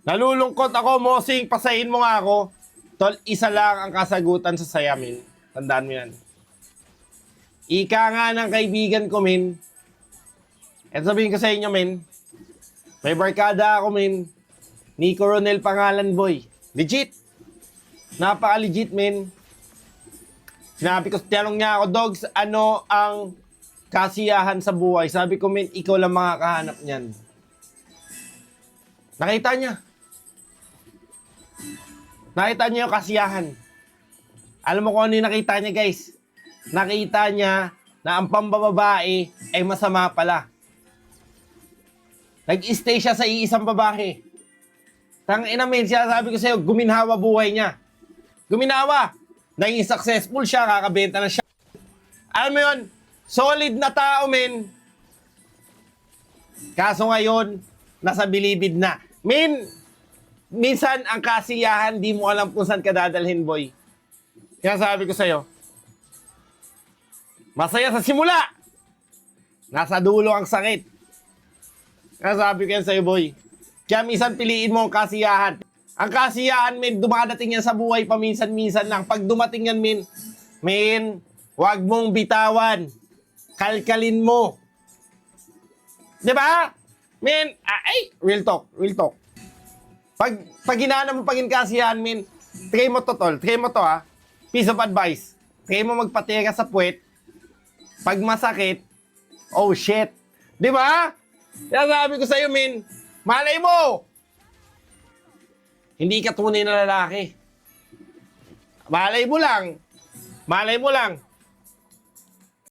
Nalulungkot ako, Mosing. Pasahin mo nga ako. Tol, isa lang ang kasagutan sa saya, min. Tandaan mo yan. Ika nga ng kaibigan ko, min. At sabihin ko sa inyo, min. May barkada ako, min. Ni Coronel pangalan, boy. Legit. Napaka-legit, min. Sinabi ko, tinanong niya ako, Dogs, ano ang kasiyahan sa buhay? Sabi ko, min, ikaw lang makakahanap niyan. Nakita niya. Nakita niya yung kasiyahan. Alam mo kung ano yung nakita niya, guys? Nakita niya na ang pambababae ay masama pala. Nag-stay siya sa iisang babae. Tangina, men, siya sabi ko sa'yo, guminhawa buhay niya. Guminhawa. Naging successful siya, kakabenta na siya. Alam mo yun, solid na tao, men. Kaso ngayon, nasa bilibid na. Men, minsan ang kasiyahan, di mo alam kung saan ka dadalhin, boy. Kaya sabi ko sa'yo, masaya sa simula. Nasa dulo ang sakit. Kaya sabi ko yan sa'yo, boy. Kaya minsan piliin mo ang kasiyahan. Ang kasiyahan, men, dumadating yan sa buhay paminsan-minsan lang. Pag dumating yan, men, wag mong bitawan. Kalkalin mo. Diba? Men, real talk, real talk. Pag hinana mo paging kasiyahan, men, try mo to, tol. Try mo to, ha. Piece of advice. Try mo magpatira sa puwet. Pag masakit, oh shit. Diba? Kaya sabi ko sa'yo, men, malay mo! Hindi ka tunay na lalaki. Malay mo lang. Malay mo lang.